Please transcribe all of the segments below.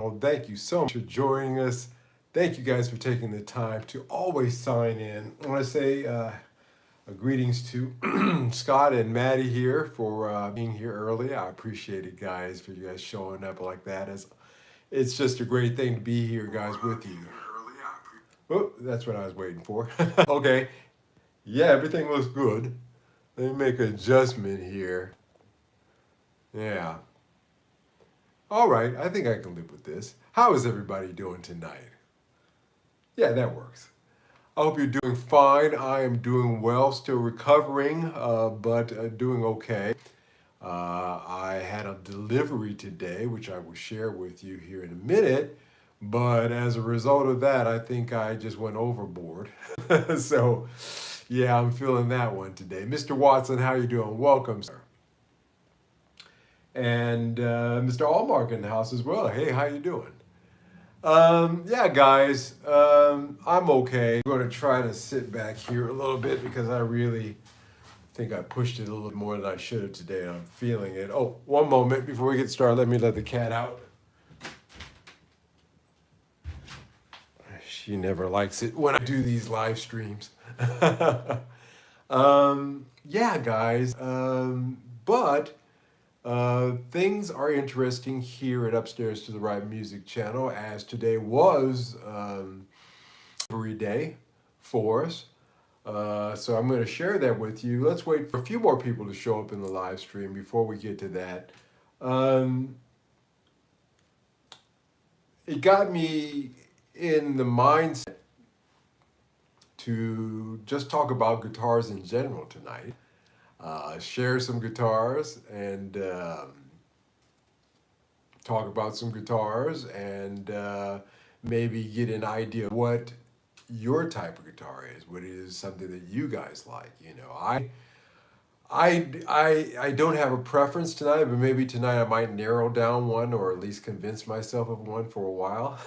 Well, thank you so much for joining us. Thank you guys for taking the time to always sign in. I want to say greetings to Scott and Maddie here for being here early. I appreciate it, guys, for you guys showing up like that. It's just a great thing to be here, guys, with you. Oh, that's what I was waiting for. Okay. Yeah, everything looks good. Let me make an adjustment here. Yeah. All right, I think I can live with this. How is everybody doing tonight? Yeah, that works. I hope you're doing fine. I am doing well, still recovering, but doing okay. I had a delivery today, which I will share with you here in a minute. But as a result of that, I think I just went overboard. So, yeah, I'm feeling that one today. Mr. Watson, how you doing? Welcome, sir. And Mr. Allmark in the house as well. Hey, how you doing? Yeah, guys, I'm okay. I'm going to try to sit back here a little bit because I really think I pushed it a little more than I should have today, and I'm feeling it. Oh, one moment before we get started, let me let the cat out. She never likes it when I do these live streams. Yeah, guys, but things are interesting here at Upstairs to the Right Music channel, as today was every day for us. So I'm going to share that with you. Let's wait for a few more people to show up in the live stream before we get to that. Um, it got me in the mindset to just talk about guitars in general tonight. Share some guitars and talk about some guitars and maybe get an idea of what your type of guitar is, what is something that you guys like. You know, I don't have a preference tonight, but maybe tonight I might narrow down one or at least convince myself of one for a while.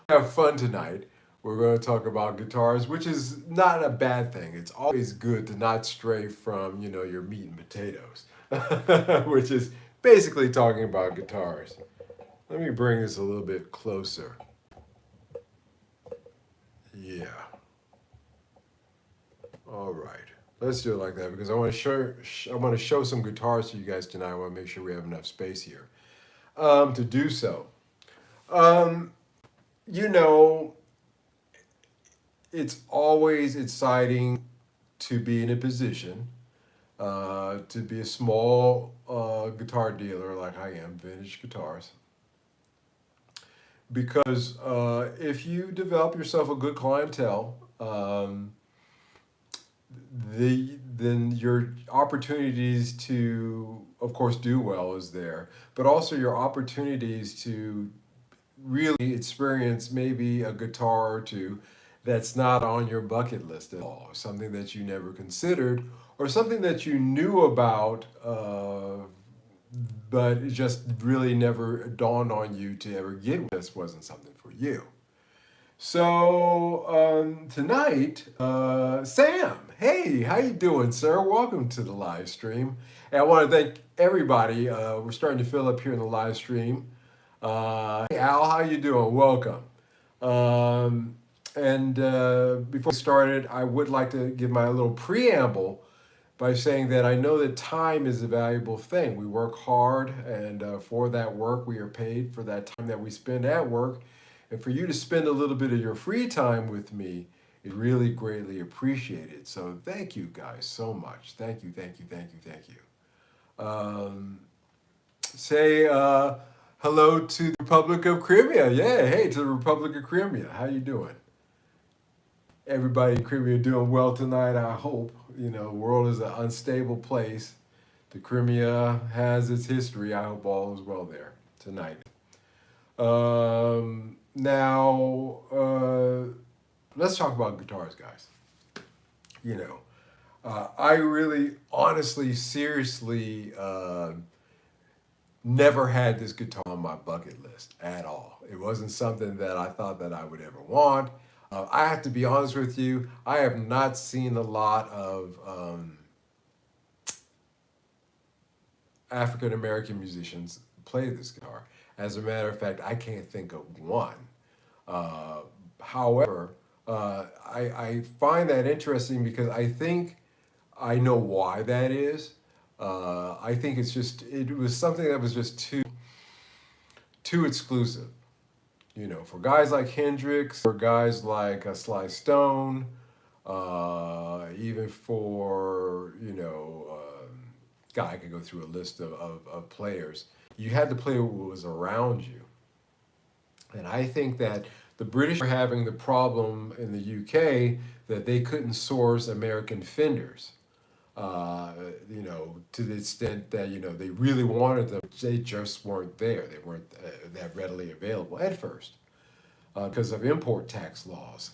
Have fun tonight. We're going to talk about guitars, which is not a bad thing. It's always good to not stray from, you know, your meat and potatoes, which is basically talking about guitars. Let me bring this a little bit closer. Yeah. All right. Let's do it like that because I want to show some guitars to you guys tonight. I want to make sure we have enough space here to do so. Um, you know, it's always exciting to be in a position to be a small guitar dealer like I am, Vintage Guitars. Because if you develop yourself a good clientele, then your opportunities to, of course, do well is there, but also your opportunities to really experience maybe a guitar or two that's not on your bucket list at all, something that you never considered, or something that you knew about, but it just really never dawned on you to ever get. This wasn't something for you. So tonight, Sam, hey, how you doing, sir? Welcome to the live stream. And I want to thank everybody. We're starting to fill up here in the live stream. Hey, Al, how you doing? Welcome. And before we started, I would like to give my little preamble by saying that I know that time is a valuable thing. We work hard, and for that work, we are paid for that time that we spend at work. And for you to spend a little bit of your free time with me is really greatly appreciated. So thank you guys so much. Thank you, thank you, thank you, thank you. Say hello to the Republic of Crimea. Yeah, hey, to the Republic of Crimea. How you doing? Everybody in Crimea doing well tonight, I hope. You know, the world is an unstable place. The Crimea has its history. I hope all is well there tonight. Now, let's talk about guitars, guys. You know, I really, honestly, seriously, never had this guitar on my bucket list at all. It wasn't something that I thought that I would ever want. I have to be honest with you, I have not seen a lot of African American musicians play this guitar. As a matter of fact, I can't think of one. However, I find that interesting because I think I know why that is. I think it was something that was just too exclusive. You know, for guys like Hendrix, for guys like Sly Stone, even for, God, I could go through a list of players. You had to play what was around you. And I think that the British were having the problem in the UK that they couldn't source American Fenders. To the extent that, they really wanted them, they just weren't there. They weren't that readily available at first because of import tax laws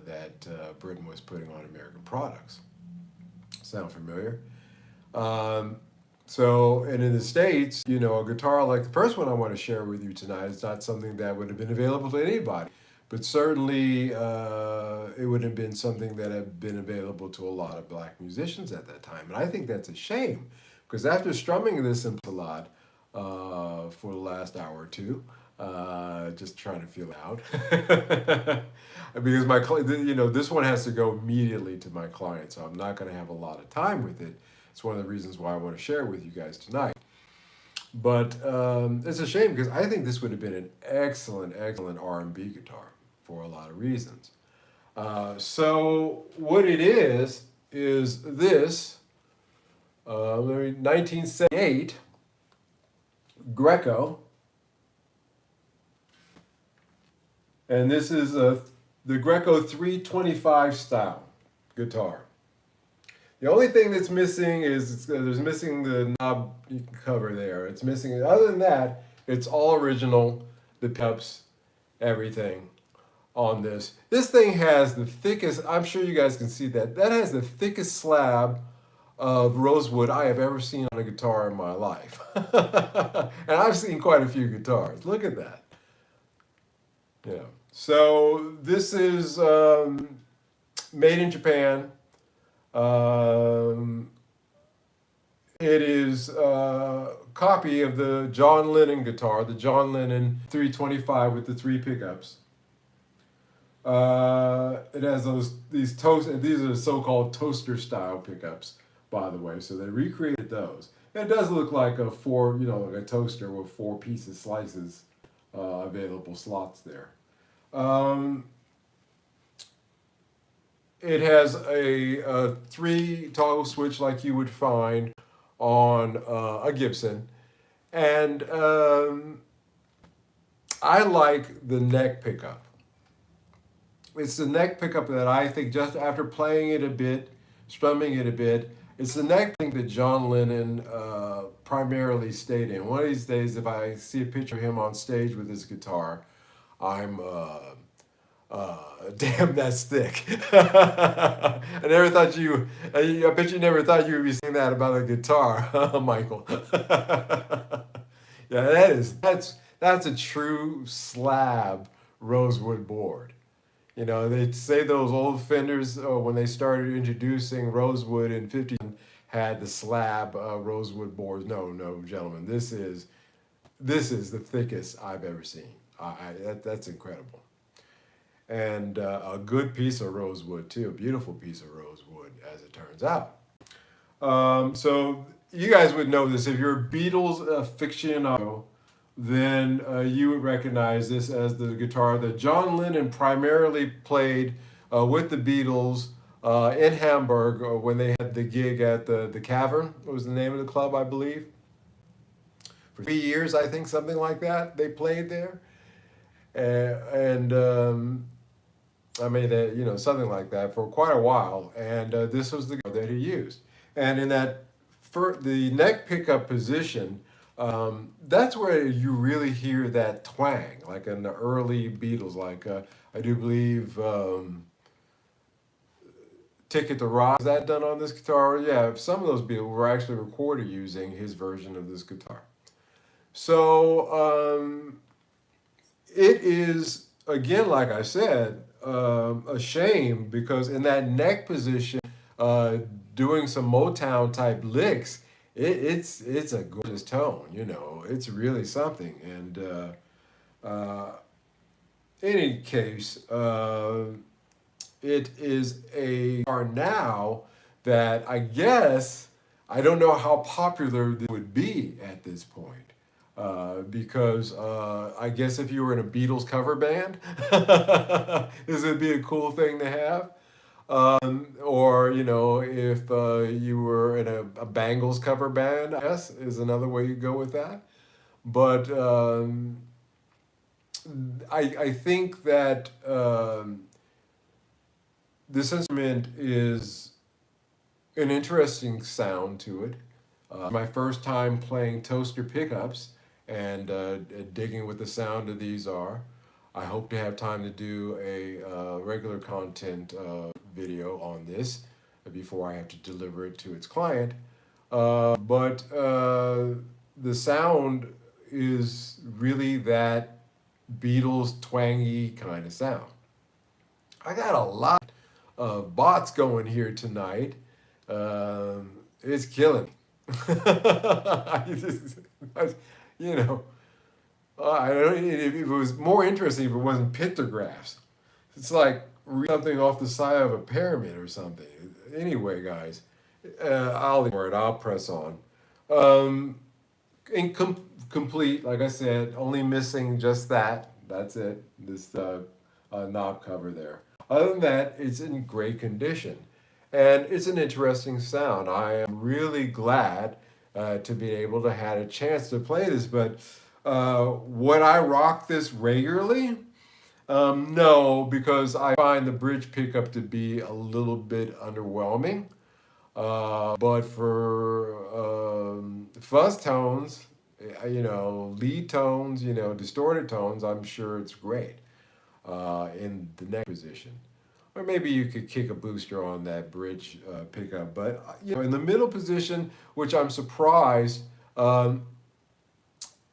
that Britain was putting on American products. Sound familiar? And in the States, a guitar like the first one I want to share with you tonight is not something that would have been available to anybody. But certainly, it would have been something that had been available to a lot of black musicians at that time. And I think that's a shame, because after strumming this a lot for the last hour or two, just trying to feel it out, because this one has to go immediately to my client, so I'm not going to have a lot of time with it. It's one of the reasons why I want to share it with you guys tonight. But it's a shame because I think this would have been an excellent R&B guitar for a lot of reasons. So what it is this 1978 Greco, and this is the Greco 325 style guitar. The only thing that's missing is there's missing the knob cover there. It's missing. Other than that, it's all original. The pickups, everything on this. This thing has the thickest. I'm sure you guys can see that. That has the thickest slab of rosewood I have ever seen on a guitar in my life. And I've seen quite a few guitars. Look at that. Yeah. So this is made in Japan. It is a copy of the John Lennon guitar, the John Lennon 325 with the 3 pickups. It has these are so-called toaster style pickups, by the way. So they recreated those. And it does look like like a toaster with 4 pieces slices, available slots there. It has a 3 toggle switch like you would find on a Gibson. And I like the neck pickup. It's the neck pickup that I think, just after playing it a bit, strumming it a bit, it's the neck thing that John Lennon primarily stayed in. One of these days, if I see a picture of him on stage with his guitar, I'm... damn, that's thick. I bet you never thought you would be saying that about a guitar, Michael. Yeah, that's a true slab rosewood board. They say those old Fenders, when they started introducing rosewood in 50s, had the slab rosewood boards. No, gentlemen, this is the thickest I've ever seen. That's incredible. And a good piece of rosewood too, a beautiful piece of rosewood, as it turns out. So you guys would know this. If you're a Beatles aficionado, then you would recognize this as the guitar that John Lennon primarily played with the Beatles in Hamburg when they had the gig at the Cavern. What was the name of the club, I believe? For 3 years, I think, something like that. They played there. Something like that for quite a while, and this was the guitar that he used. And in the neck pickup position, that's where you really hear that twang, like in the early Beatles, like I do believe Ticket to Ride. Is that done on this guitar? Yeah, some of those Beatles were actually recorded using his version of this guitar. So it is, again, like I said, a shame, because in that neck position, doing some Motown type licks, it's a gorgeous tone. You know, it's really something. And in any case, it is a car now that I guess I don't know how popular this would be at this point. Because I guess if you were in a Beatles cover band, this would be a cool thing to have. Or, you know, if you were in a Bangles cover band, I guess is another way you go with that. But I think that this instrument is an interesting sound to it. My first time playing toaster pickups and digging what the sound of these are. I hope to have time to do a regular content video on this before I have to deliver it to its client. But the sound is really that Beatles twangy kind of sound. I got a lot of bots going here tonight. It's killing me. I just, you know, I don't. It was more interesting if it wasn't pictographs. It's like something off the side of a pyramid or something. Anyway, guys, I'll ignore it. I'll press on. Complete, like I said, only missing just that. That's it. This knob cover there. Other than that, it's in great condition. And it's an interesting sound. I am really glad to be able to have a chance to play this. But would I rock this regularly? No, because I find the bridge pickup to be a little bit underwhelming. But for fuzz tones, you know, lead tones, you know, distorted tones, I'm sure it's great in the neck position. Or maybe you could kick a booster on that bridge pickup. But, you know, in the middle position, which I'm surprised,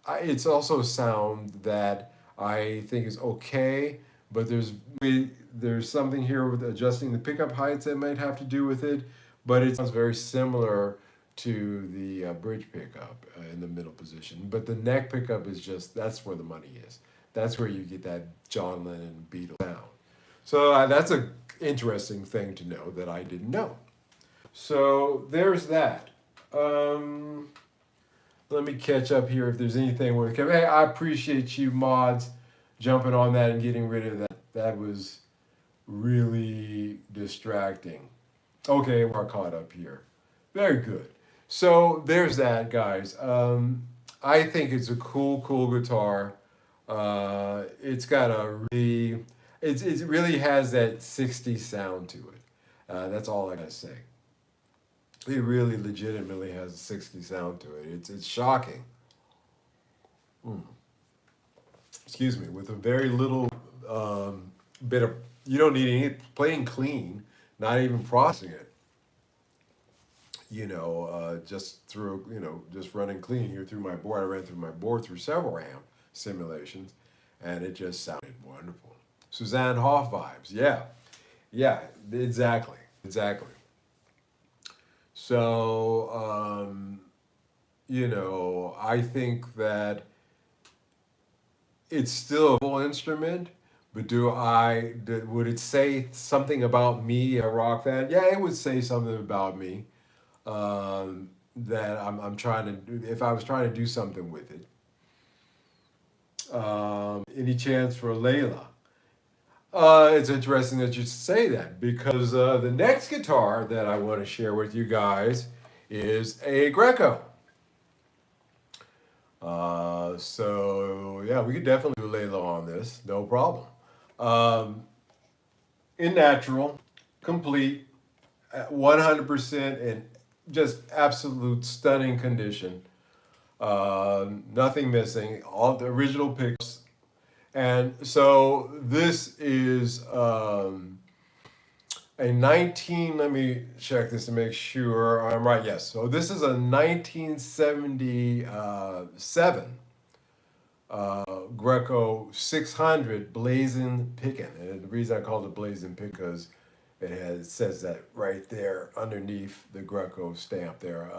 it's also a sound that I think is okay, but there's something here with adjusting the pickup heights that might have to do with it, but it sounds very similar to the bridge pickup in the middle position. But the neck pickup is just, that's where the money is. That's where you get that John Lennon Beatles sound. So that's an interesting thing to know that I didn't know. So there's that. Let me catch up here if there's anything worth covering. Hey, I appreciate you mods jumping on that and getting rid of that. That was really distracting. Okay, we're caught up here. Very good. So there's that, guys. I think it's a cool guitar. It's got a really, it really has that 60s sound to it. That's all I gotta say. It really legitimately has a 60s sound to it. It's shocking. Excuse me, with a very little bit of, you don't need any, plain clean, not even processing it. You know, just through, you know, just running clean here through my board. I ran through my board through several amp simulations, and it just sounded wonderful. Suzanne Hoff vibes, yeah, exactly. So, you know, I think that it's still a full instrument, but would it say something about me, a rock fan? Yeah, it would say something about me that I'm trying to do, if I was trying to do something with it. Any chance for Layla? It's interesting that you say that because the next guitar that I want to share with you guys is a Greco. So yeah, we could definitely do Layla on this, no problem. In natural, complete, 100% in just absolute stunning condition. Nothing missing, all the original picks. And so this is a 19, let me check this to make sure I'm right. Yes, so this is a 1977 Greco 600 Blazing Pickin'. And the reason I called it Blazing because it says that right there underneath the Greco stamp there.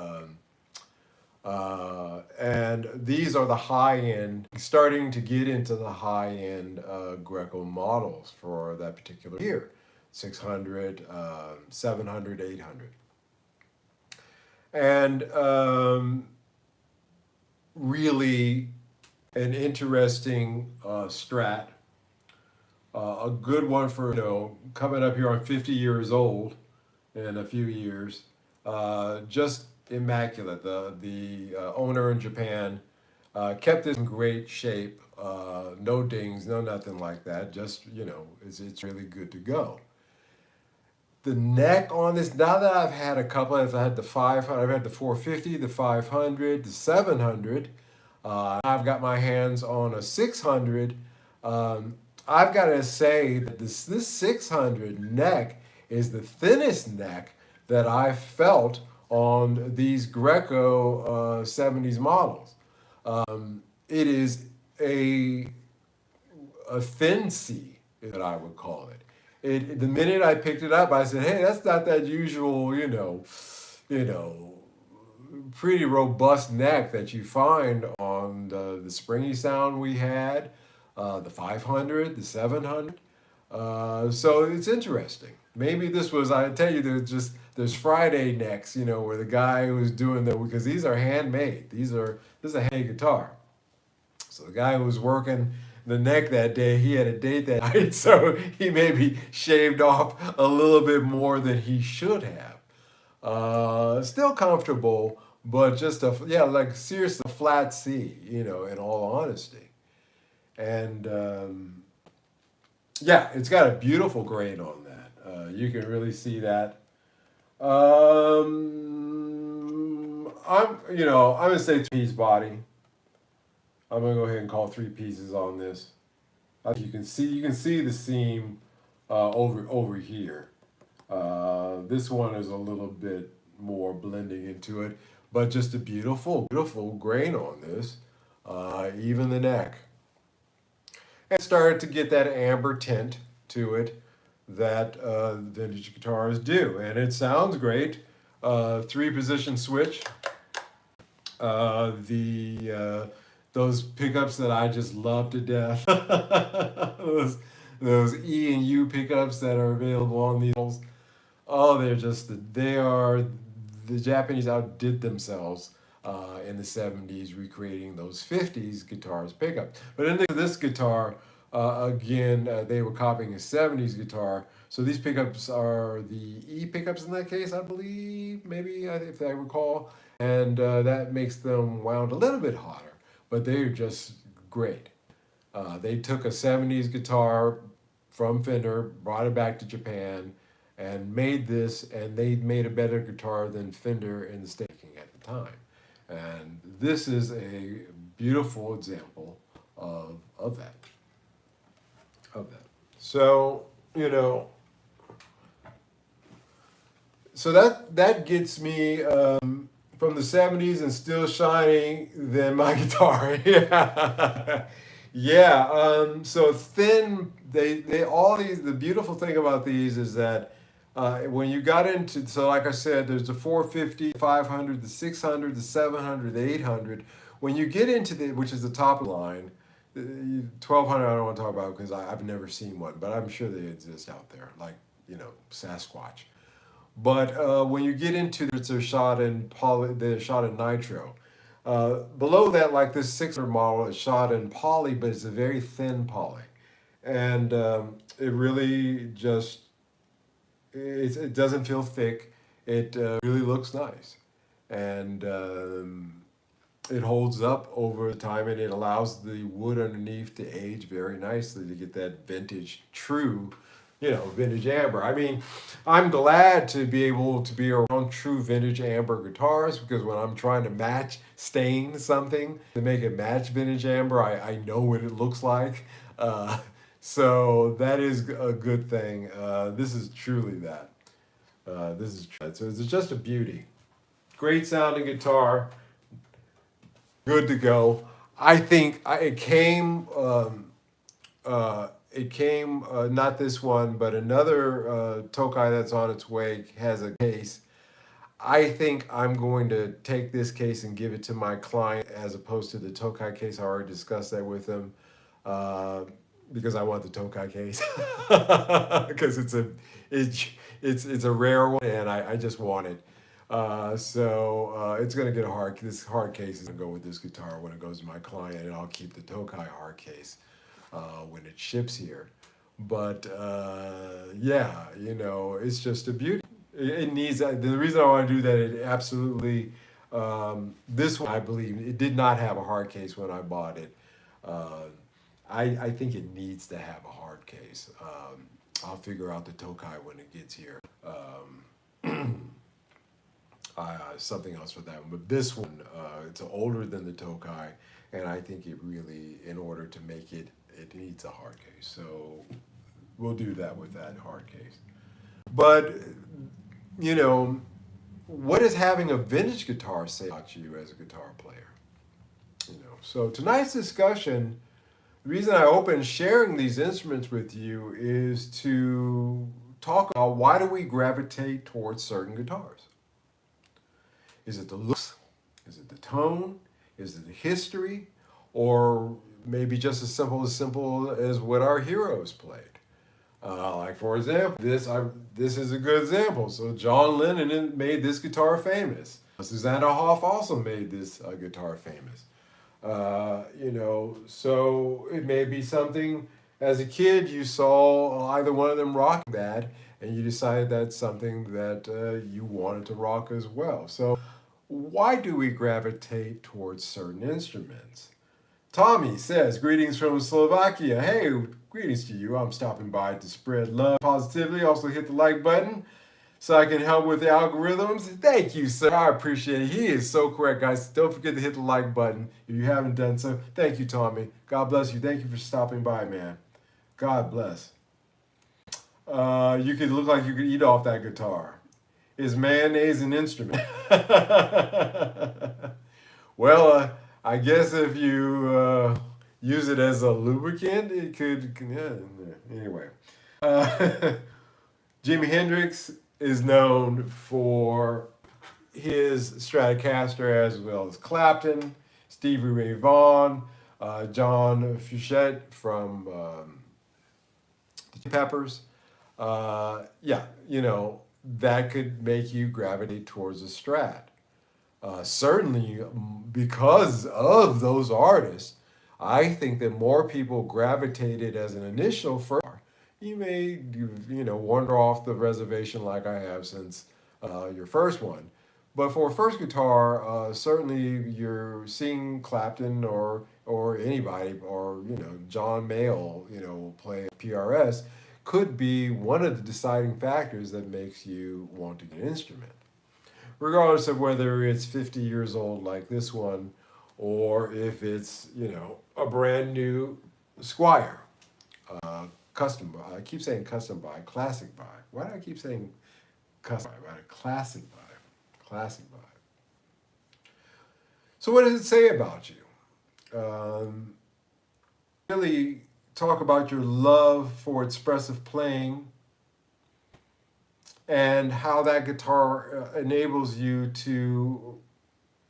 And these are the high-end, starting to get into the high-end Greco models for that particular year, 600, 700, 800. And really an interesting Strat, a good one for, coming up here on 50 years old in a few years. Just immaculate. The owner in Japan kept it in great shape. No dings, no nothing like that. Just, it's really good to go. The neck on this, now that I've had a couple, I've had the 500, I've had the 450, the 500, the 700. I've got my hands on a 600. I've got to say that this 600 neck is the thinnest neck that I've felt on these Greco 70s models. It is a thin C, that I would call it. The minute I picked it up, I said, "Hey, that's not that usual, pretty robust neck that you find on the springy sound we had, the 500, the 700." So it's interesting. Maybe this was, I tell you, there's Friday necks, where the guy who's doing because these are handmade. This is a handmade guitar. So the guy who was working the neck that day, he had a date that night, so he maybe shaved off a little bit more than he should have. Still comfortable, but just like seriously a flat C, in all honesty. And it's got a beautiful grain on that. You can really see that. I'm gonna say three-piece body. I'm gonna go ahead and call 3 pieces on this. You can see the seam over here. This one is a little bit more blending into it, but just a beautiful grain on this. Even the neck. And started to get that amber tint to it that vintage guitars do, and it sounds great. 3-position switch. Those pickups that I just love to death. those E and U pickups that are available on these. Oh, the Japanese outdid themselves in the 70s recreating those 50s guitars pickup. But in this guitar, again, they were copying a 70s guitar. So these pickups are the E pickups in that case, I believe, maybe, if I recall. And that makes them wound a little bit hotter. But they're just great. They took a 70s guitar from Fender, brought it back to Japan, and made this, and they made a better guitar than Fender in the staking at the time. And this is a beautiful example of that. So, so that gets me from the 70s and still shining than my guitar. So thin, the beautiful thing about these is that when you got into, so like I said, there's the 450, 500, the 600, the 700, the 800. When you get into which is the top line, 1200 I don't want to talk about because I've never seen one, but I'm sure they exist out there, like, Sasquatch. But when you get into they're shot in nitro. Below that, like this 600 model is shot in poly, but it's a very thin poly. And it really just, it doesn't feel thick. It really looks nice. And it holds up over time, and it allows the wood underneath to age very nicely to get that vintage, true, vintage amber. I mean, I'm glad to be able to be around true vintage amber guitars, because when I'm trying to stain something to make it match vintage amber, I know what it looks like. So that is a good thing. This is truly that. So it's just a beauty. Great sounding guitar. Good to go. I think it came, not this one, but another Tokai that's on its way has a case. I think I'm going to take this case and give it to my client as opposed to the Tokai case. I already discussed that with him uh, because I want the Tokai case because it, it's a rare one and I just want it. So it's gonna get a hard. This hard case is gonna go with this guitar when it goes to my client, and I'll keep the Tokai hard case when it ships here. But yeah, you know, it's just a beauty. It needs the reason I want to do that. It absolutely this one I believe it did not have a hard case when I bought it. Uh, I think it needs to have a hard case. I'll figure out the Tokai when it gets here. Something else for that one, but this one it's older than the Tokai, and I think it really, in order to make it, it needs a hard case. So we'll do that with that hard case. But you know, what does having a vintage guitar say about you as a guitar player? You know, so tonight's discussion, the reason I open sharing these instruments with you is to talk about why do we gravitate towards certain guitars. Is it the looks? Is it the tone? Is it the history? Or maybe just as simple as what our heroes played? Like for example, this is a good example. So John Lennon made this guitar famous. Susanna Hoff also made this guitar famous. You know, so it may be something as a kid you saw either one of them rocking that, and you decided that's something that you wanted to rock as well. So why do we gravitate towards certain instruments? Tommy says, greetings from Slovakia. Hey, greetings to you. I'm stopping by to spread love positively. Also hit the like button so I can help with the algorithms. Thank you, sir. I appreciate it. He is so correct, guys. Don't forget to hit the like button if you haven't done so. Thank you, Tommy. God bless you. Thank you for stopping by, man. God bless. You could look like you could eat off that guitar. Is mayonnaise an instrument? Well, I guess if you use it as a lubricant, it could. Yeah, anyway, Jimi Hendrix is known for his Stratocaster as well as Clapton, Stevie Ray Vaughan, John Frusciante from the Peppers. Yeah, you know, that could make you gravitate towards a Strat. Certainly, because of those artists, I think that more people gravitated as an initial first. You may, you know, wander off the reservation like I have since your first one. But for a first guitar, certainly you're seeing Clapton or anybody or you know John Mayall, you know, play PRS could be one of the deciding factors that makes you want to get an instrument. Regardless of whether it's 50 years old like this one, or if it's, you know, a brand new Squire, custom buy. I keep saying custom buy, classic buy. Why do I keep saying custom buy? Right? Classic buy, classic buy. So what does it say about you? Really talk about your love for expressive playing and how that guitar enables you to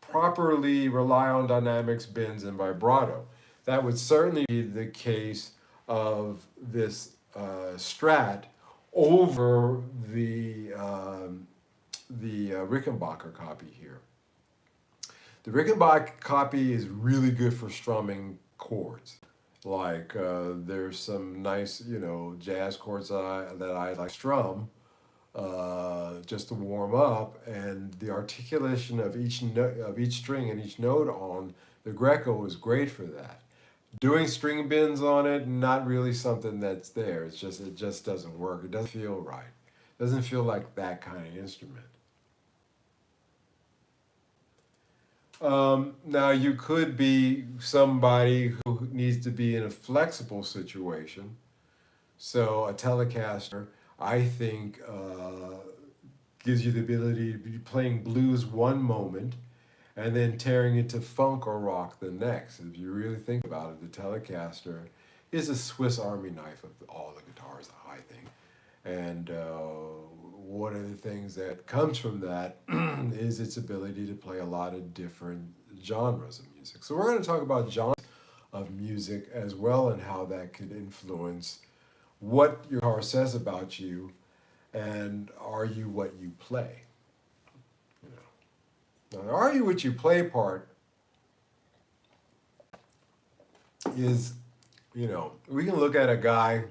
properly rely on dynamics, bends, and vibrato. That would certainly be the case of this Strat over the Rickenbacker copy here. The Rickenbacker copy is really good for strumming chords. Like there's some nice, you know, jazz chords that I like strum just to warm up, and the articulation of each string and each note on the Greco is great for that. Doing string bends on it, not really something that's there. It just doesn't work. It doesn't feel right. It doesn't feel like that kind of instrument. Now you could be somebody who needs to be in a flexible situation. So a Telecaster, I think, gives you the ability to be playing blues one moment and then tearing into funk or rock the next. If you really think about it, the Telecaster is a Swiss Army knife of all the guitars, I think. And one of the things that comes from that is its ability to play a lot of different genres of music. So we're going to talk about genres of music as well and how that could influence what your guitar says about you and are you what you play. You know. Now, the are you what you play part is, we can look at a guy,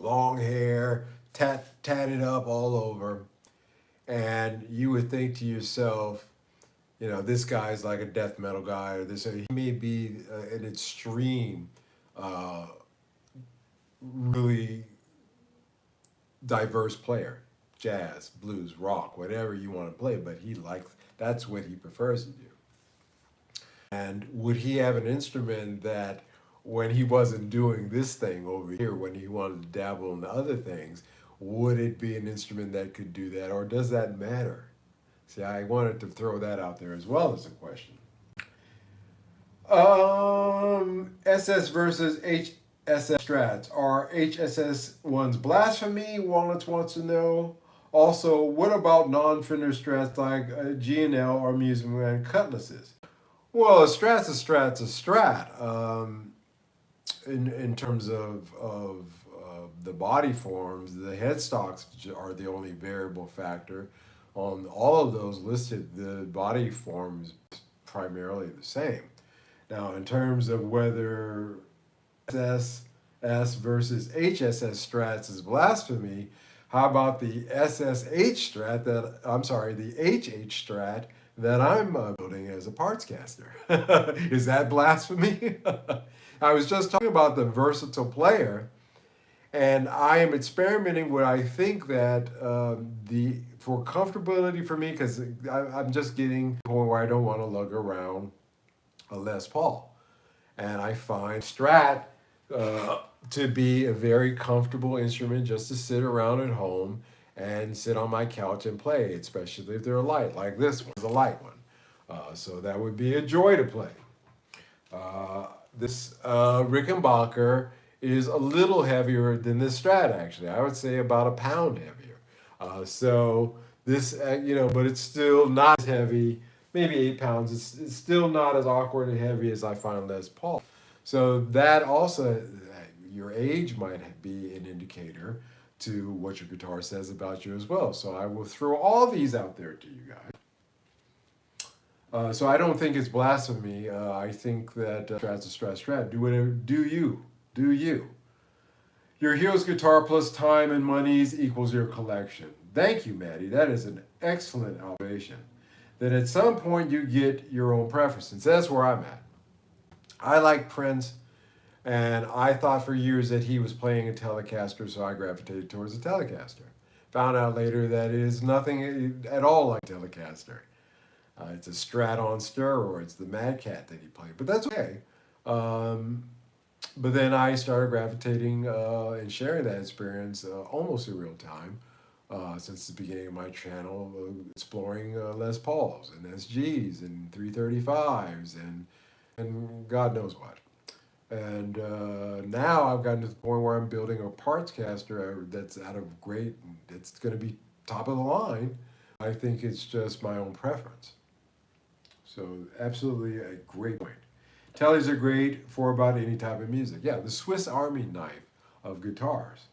long hair, tatted up all over, and you would think to yourself, this guy's like a death metal guy, or this, he may be an extreme, really diverse player, jazz, blues, rock, whatever you want to play, but that's what he prefers to do. And would he have an instrument that when he wasn't doing this thing over here, when he wanted to dabble in the other things, would it be an instrument that could do that, or does that matter? See, I wanted to throw that out there as well as a question. SS versus HSS strats. Are HSS ones blasphemy? Walnuts wants to know. Also, what about non-Fender strats like G&L or Music Man cutlasses? Well, a strat's a strat's a strat. In terms of the body forms, the headstocks are the only variable factor. On all of those listed, the body forms primarily the same. Now, in terms of whether SSS versus HSS strats is blasphemy, how about the SSH strat the HH strat that I'm building as a parts caster? Is that blasphemy? I was just talking about the versatile player, and I am experimenting with, I think that for comfortability for me, because I'm just getting to the point where I don't want to lug around a Les Paul. And I find Strat to be a very comfortable instrument just to sit around at home and sit on my couch and play, especially if they're light, like this one's a light one. So that would be a joy to play. This Rickenbacker is a little heavier than this Strat, actually. I would say about a pound heavier. So this, but it's still not as heavy, maybe 8 pounds. It's still not as awkward and heavy as I find Les Paul. So that also, your age might be an indicator to what your guitar says about you as well. So I will throw all these out there to you guys. So I don't think it's blasphemy. I think that Strat's a Strat. Do whatever, do you. Your Heroes guitar plus time and monies equals your collection. Thank you, Maddie. That is an excellent observation. That at some point you get your own preferences. That's where I'm at. I like Prince, and I thought for years that he was playing a Telecaster, so I gravitated towards a Telecaster. Found out later that it is nothing at all like Telecaster. It's a Strat on steroids, the Mad Cat that he played, but that's okay. But then I started gravitating and sharing that experience almost in real time since the beginning of my channel, exploring Les Pauls and SGs and 335s and God knows what. And now I've gotten to the point where I'm building a parts caster that's it's going to be top of the line. I think it's just my own preference. So absolutely a great point. Tellies are great for about any type of music. Yeah, the Swiss Army knife of guitars.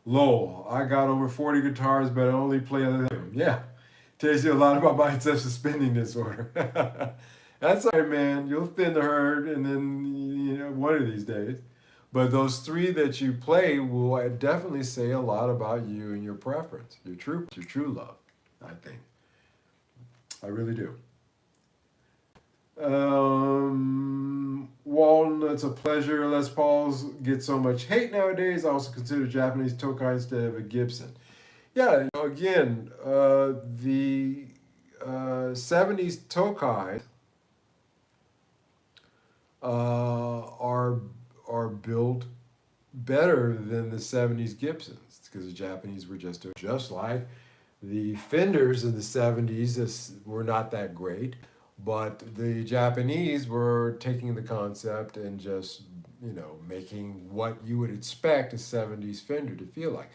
Lowell, I got over 40 guitars, but I only play other them. Yeah, tells you a lot about my excessive spending disorder. That's all right, man. You'll thin the herd, and then, one of these days. But those 3 that you play will definitely say a lot about you and your preference, your true love, I think. I really do. Walnut's a pleasure. Les Pauls get so much hate nowadays. I also consider Japanese Tokai instead of a Gibson. Yeah, again, the 70s Tokai are built better than the 70s Gibsons because the Japanese were just like the Fenders in the 70s were not that great. But the Japanese were taking the concept and just, making what you would expect a 70s Fender to feel like.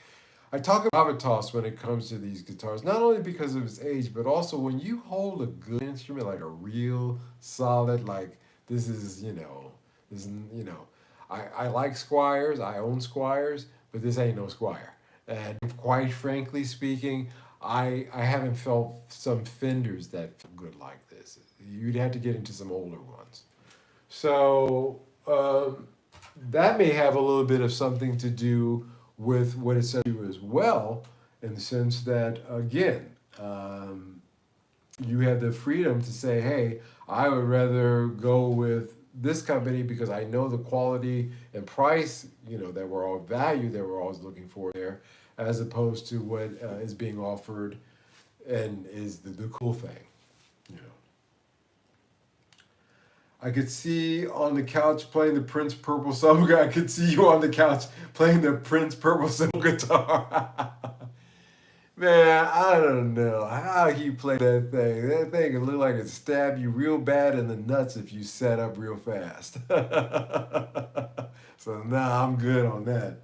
I talk about gravitas when it comes to these guitars, not only because of its age, but also when you hold a good instrument, like a real solid, like this is, this is, I like Squires, I own Squires, but this ain't no Squire. And quite frankly speaking, I haven't felt some Fenders that feel good like this. You'd have to get into some older ones. So that may have a little bit of something to do with what it says to you as well, in the sense that, again, you have the freedom to say, hey, I would rather go with this company because I know the quality and price, that we're all value that we're always looking for there, as opposed to what is being offered and is the cool thing. You know. I could see on the couch playing the Prince Purple Summer. I could see you on the couch playing the Prince Purple Summer guitar. Man, I don't know how he played that thing. That thing could look like it stab you real bad in the nuts if you set up real fast. So nah, I'm good on that.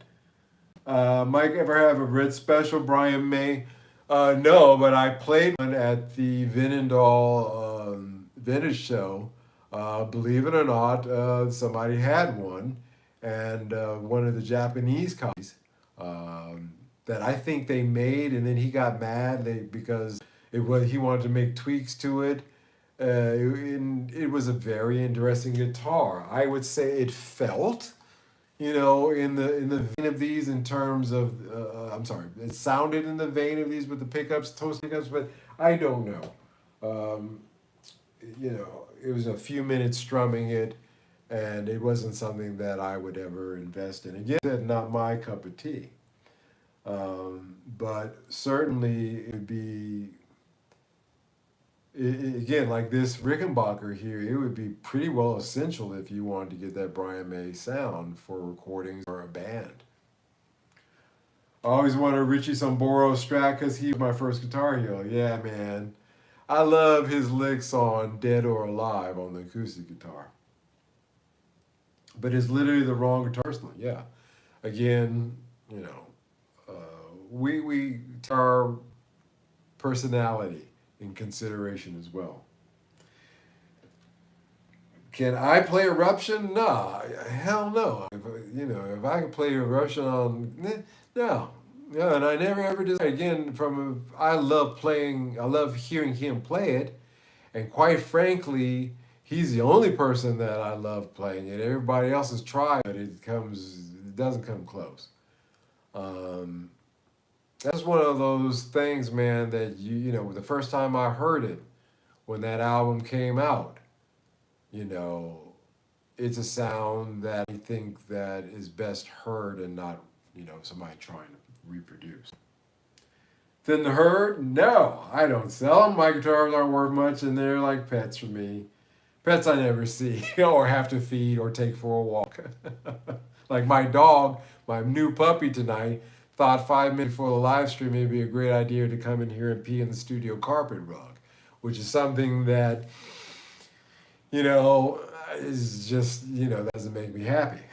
Mike, ever have a red special, Brian May? No, but I played one at the Vinendal vintage show. Believe it or not, somebody had one, and one of the Japanese copies that I think they made, and then he got mad because he wanted to make tweaks to it. It was a very interesting guitar. I would say it felt, in the vein of these in terms of, I'm sorry, it sounded in the vein of these with the pickups, toast pickups, but I don't know. It was a few minutes strumming it, and it wasn't something that I would ever invest in. Again, not my cup of tea. But certainly it would be, again, like this Rickenbacker here, it would be pretty well essential if you wanted to get that Brian May sound for recordings or a band. I always wanted Richie Samboro Strat because he was my first guitar hero. Yeah, man. I love his licks on Dead or Alive on the acoustic guitar. But it's literally the wrong guitar personally, yeah. Again, we take our personality in consideration as well. Can I play Eruption? Nah, hell no. If I can play Eruption on, no. Yeah, and I never ever did. Again, I love hearing him play it, and quite frankly, he's the only person that I love playing it. Everybody else has tried, but it doesn't come close. That's one of those things, man, that the first time I heard it, when that album came out, it's a sound that I think that is best heard and not, somebody trying to reproduce. Thin the Herd? No, I don't sell them. My guitars aren't worth much, and they're like pets for me. Pets I never see or have to feed or take for a walk. Like my dog, my new puppy tonight, thought 5 minutes before the live stream it'd be a great idea to come in here and pee in the studio carpet rug, which is something that, is just, doesn't make me happy.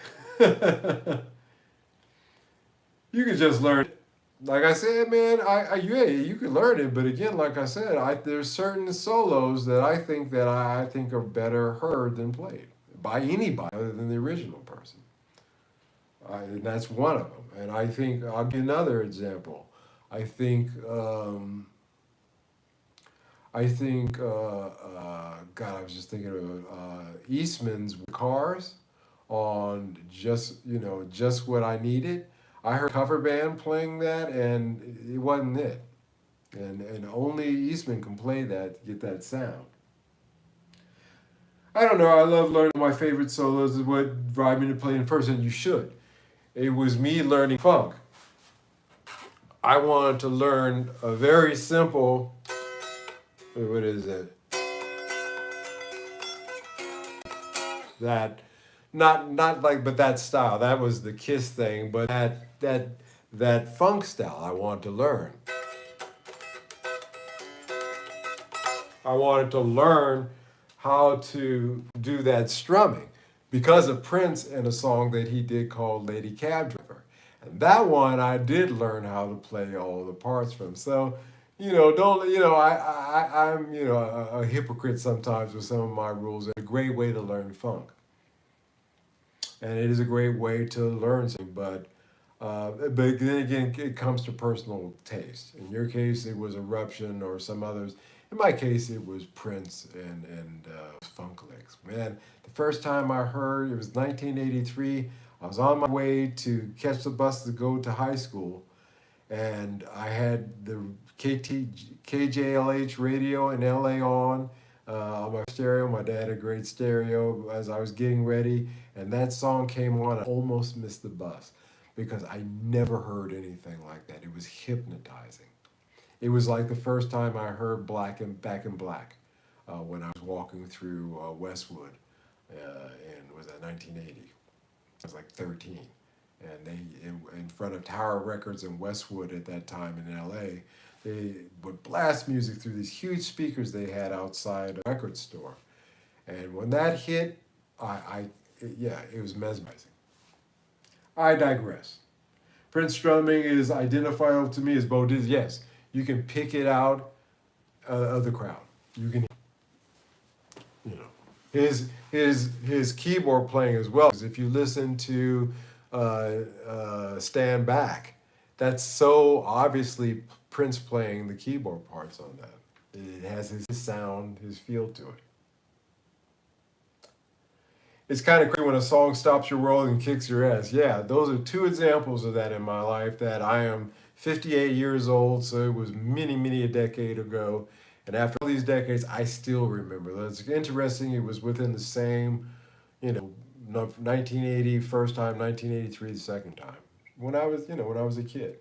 You can just learn it. Like I said, man, you can learn it, but again, like I said, there's certain solos that I think are better heard than played by anybody other than the original person. And that's one of them. And I think I'll give another example. I think God, I was just thinking of Eastman's Cars on just what I needed. I heard a cover band playing that, and it wasn't it. And only Eastman can play that to get that sound. I don't know. I love learning my favorite solos is what drive me to play in first, and you should. It was me learning funk. I wanted to learn a very simple, what is it? That, not like, but that style. That was the Kiss thing, but that funk style I wanted to learn. I wanted to learn how to do that strumming because of Prince and a song that he did called Lady Cab Driver. And that one I did learn how to play all the parts from. So, don't, I'm, a hypocrite sometimes with some of my rules. It's a great way to learn funk. And it is a great way to learn something, but then again, it comes to personal taste. In your case, it was Eruption or some others. In my case, it was Prince and Funk Licks. Man, the first time I heard it was 1983. I was on my way to catch the bus to go to high school, and I had the KJLH radio in LA on my stereo. My dad had a great stereo as I was getting ready, and that song came on. I almost missed the bus because I never heard anything like that. It was hypnotizing. It was like the first time I heard Back in Black when I was walking through Westwood in was that 1980. I was like 13, and they in front of Tower Records in Westwood at that time in LA. They would blast music through these huge speakers they had outside a record store, and when that hit, it was mesmerizing. I digress. Prince drumming is identifiable to me as Bo Diddley. Yes, you can pick it out of the crowd. You can, his keyboard playing as well. If you listen to Stand Back, that's so obviously Prince playing the keyboard parts on that. It has his sound, his feel to it. It's kind of crazy when a song stops your world and kicks your ass. Yeah, those are two examples of that in my life. That I am 58 years old, so it was many, many a decade ago. And after all these decades, I still remember. That's interesting. It was within the same, 1980 first time, 1983 the second time. When I was a kid.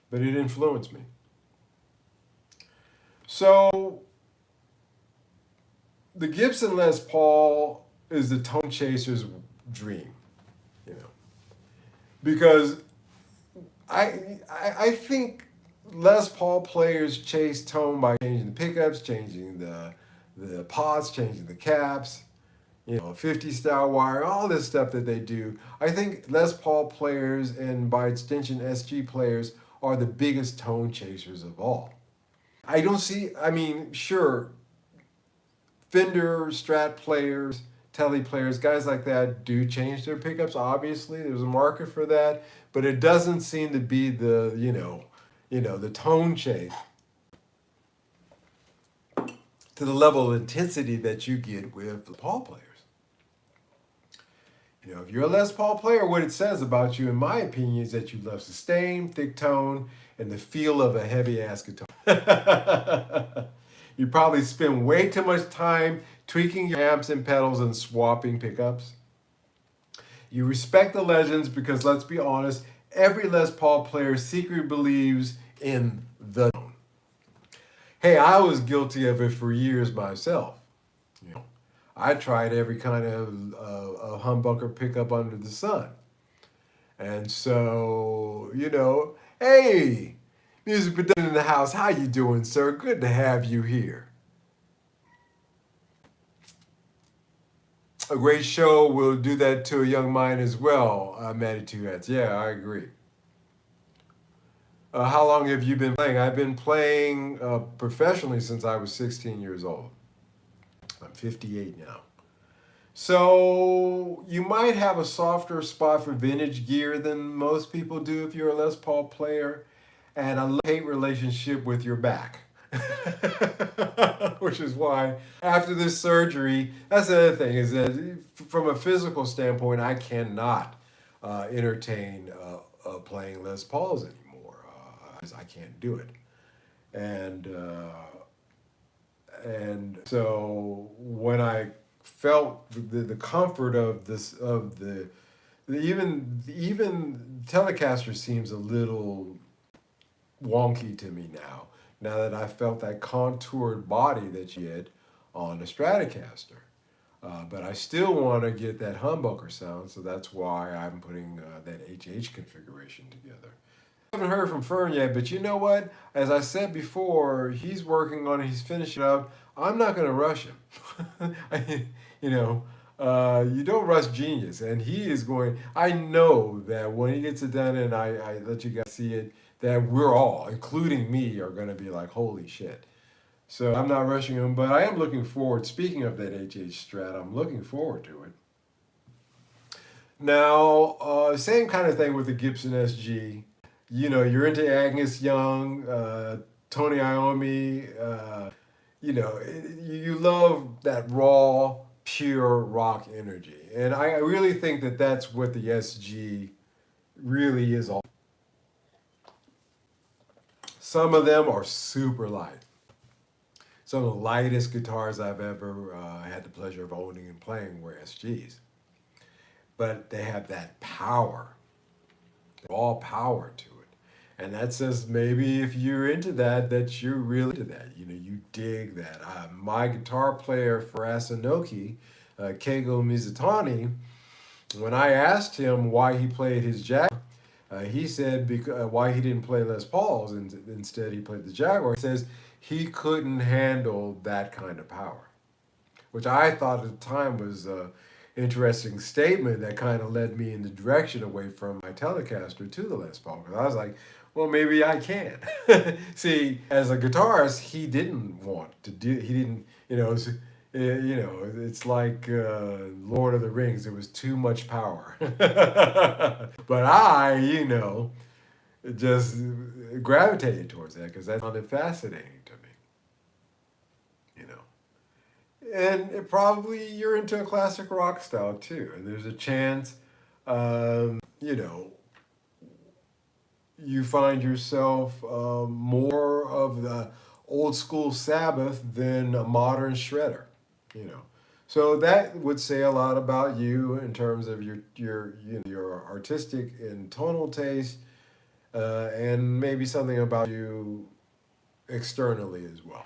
But it influenced me. So the Gibson Les Paul is the tone chaser's dream, because I think Les Paul players chase tone by changing the pickups, changing the pots, changing the caps, 50 style wire, all this stuff that they do. I think Les Paul players and by extension SG players are the biggest tone chasers of all. Sure, Fender, Strat players, Tele players, guys like that do change their pickups. Obviously, there's a market for that, but it doesn't seem to be the the tone chase to the level of intensity that you get with the Paul players. If you're a Les Paul player, what it says about you, in my opinion, is that you love sustain, thick tone, and the feel of a heavy ass guitar. You probably spend way too much time tweaking your amps and pedals and swapping pickups. You respect the legends because, let's be honest, every Les Paul player secretly believes in the tone. Hey, I was guilty of it for years myself. I tried every kind of humbucker pickup under the sun. And so, hey, music production in the house, how you doing, sir? Good to have you here. A great show will do that to a young mind as well, Matty Two Hats. Yeah, I agree. How long have you been playing? I've been playing professionally since I was 16 years old. I'm 58 now. So you might have a softer spot for vintage gear than most people do if you're a Les Paul player, and a love-hate relationship with your back. Which is why after this surgery, that's the other thing, is that from a physical standpoint, I cannot entertain playing Les Pauls anymore, because I can't do it. And so when I felt the comfort of this, even Telecaster seems a little wonky to me now that I felt that contoured body that you get on a Stratocaster. But I still want to get that humbucker sound, so that's why I'm putting that HH configuration together. I haven't heard from Fern yet, but you know what? As I said before, he's working on it, he's finishing up. I'm not going to rush him. You don't rush genius, and he is going. I know that when he gets it done, and I let you guys see it, that we're all, including me, are going to be like, holy shit. So I'm not rushing him, but I am looking forward. Speaking of that Strat, I'm looking forward to it. Now, same kind of thing with the Gibson SG. You know, you're into Agnes Young, Tony Iommi. You love that raw, pure rock energy, and I really think that that's what the SG really is all. Some of them are super light. Some of the lightest guitars I've ever had the pleasure of owning and playing were SGs, but they have that power, raw power to it. And that says maybe if you're into that, that you're really into that. You know, you dig that. My guitar player for Asanoki, Keigo Mizutani, when I asked him why he played his Jaguar, he said why he didn't play Les Pauls and instead he played the Jaguar. He says he couldn't handle that kind of power, which I thought at the time was an interesting statement that kind of led me in the direction away from my Telecaster to the Les Paul. Because I was like, well, maybe I can. See, as a guitarist, he didn't want to do. He didn't. It's like Lord of the Rings. There was too much power. But I, just gravitated towards that because that sounded fascinating to me. You know, and it probably you're into a classic rock style too, and there's a chance, you know you find yourself more of the old school Sabbath than a modern shredder, you know. So that would say a lot about you in terms of your artistic and tonal taste, and maybe something about you externally as well.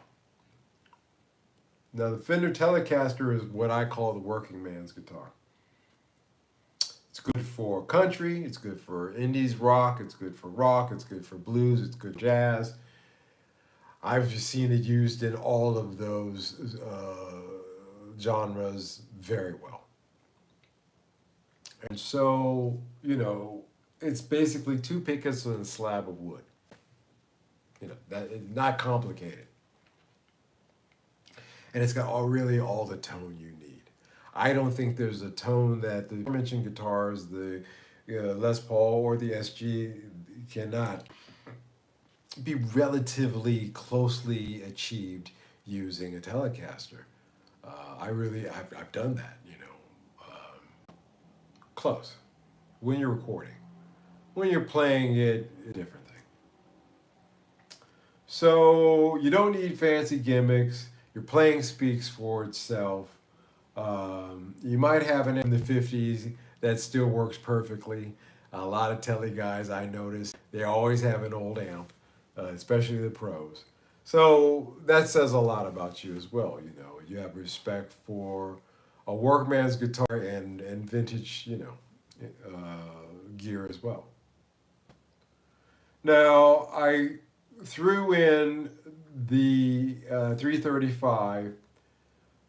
Now the Fender Telecaster is what I call the working man's guitar. It's good for country, it's good for indies rock, it's good for rock, it's good for blues, it's good for jazz. I've just seen it used in all of those genres very well. And so, it's basically two pickets and a slab of wood. Not complicated. And it's got really all the tone you need. I don't think there's a tone that the mentioned guitars, the Les Paul or the SG cannot be relatively closely achieved using a Telecaster. I've done that, close. When you're recording. When you're playing it, a different thing. So you don't need fancy gimmicks. Your playing speaks for itself. You might have an in the 50s that still works perfectly. A lot of Tele guys I notice, they always have an old amp, especially the pros. So that says a lot about you as well. You have respect for a workman's guitar and vintage, gear as well. Now I threw in the 335.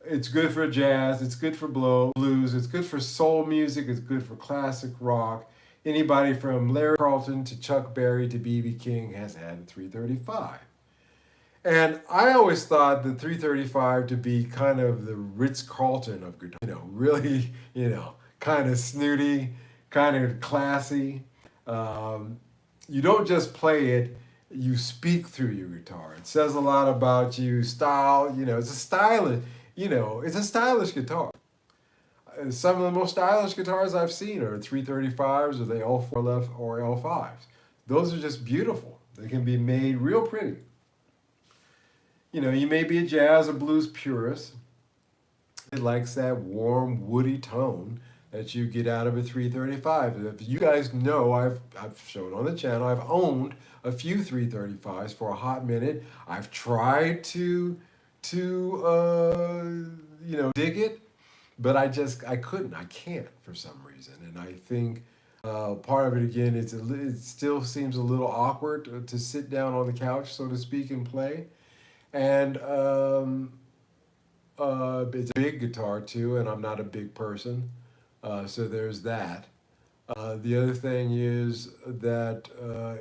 It's good for jazz, it's good for blues, it's good for soul music, it's good for classic rock. Anybody from Larry Carlton to Chuck Berry to B.B. King has had a 335. And I always thought the 335 to be kind of the Ritz-Carlton of guitar. Really, kind of snooty, kind of classy. You don't just play it, you speak through your guitar. It says a lot about you, style, it's a stylish guitar. Some of the most stylish guitars I've seen are 335s or the L4 left or L5s. Those are just beautiful. They can be made real pretty. You may be a jazz or blues purist. It likes that warm, woody tone that you get out of a 335. If you guys know, I've shown on the channel, I've owned a few 335s for a hot minute. I've tried to dig it, but I couldn't. I can't for some reason. And I think part of it again, it still seems a little awkward to sit down on the couch, so to speak, and play. And it's a big guitar too, and I'm not a big person, so there's that. The other thing is that